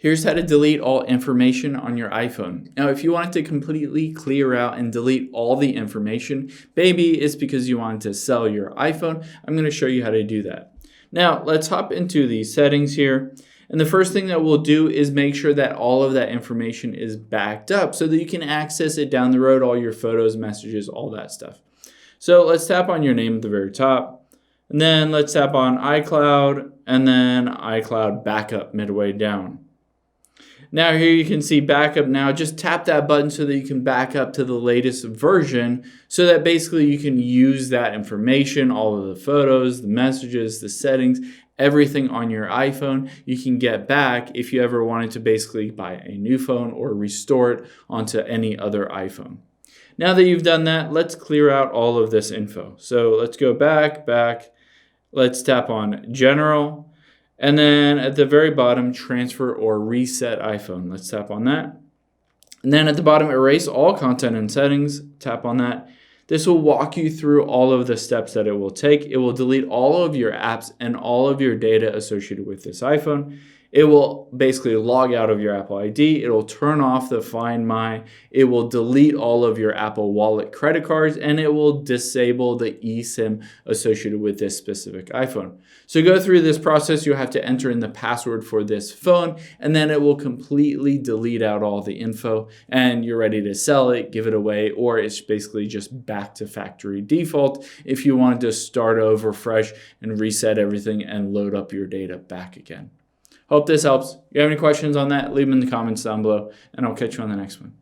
Here's how to delete all information on your iPhone. Now, if you want to completely clear out and delete all the information, maybe it's because you want to sell your iPhone. I'm going to show you how to do that. Now, let's hop into the settings here. And the first thing that we'll do is make sure that all of that information is backed up so that you can access it down the road, all your photos, messages, all that stuff. So let's tap on your name at the very top. And then let's tap on iCloud and then iCloud Backup midway down. Now here you can see backup now. Just tap that button so that you can back up to the latest version so that basically you can use that information, all of the photos, the messages, the settings, everything on your iPhone you can get back if you ever wanted to basically buy a new phone or restore it onto any other iPhone. Now that you've done that, let's clear out all of this info. So let's go back. Let's tap on General. And then at the very bottom, transfer or reset iPhone. Let's tap on that. And then at the bottom, erase all content and settings. Tap on that. This will walk you through all of the steps that it will take. It will delete all of your apps and all of your data associated with this iPhone. It will basically log out of your Apple ID. It will turn off the Find My. It will delete all of your Apple Wallet credit cards, and it will disable the eSIM associated with this specific iPhone. So go through this process. You'll have to enter in the password for this phone, and then it will completely delete out all the info, and you're ready to sell it, give it away, or it's basically just back to factory default if you wanted to start over fresh and reset everything and load up your data back again. Hope this helps. If you have any questions on that, leave them in the comments down below, and I'll catch you on the next one.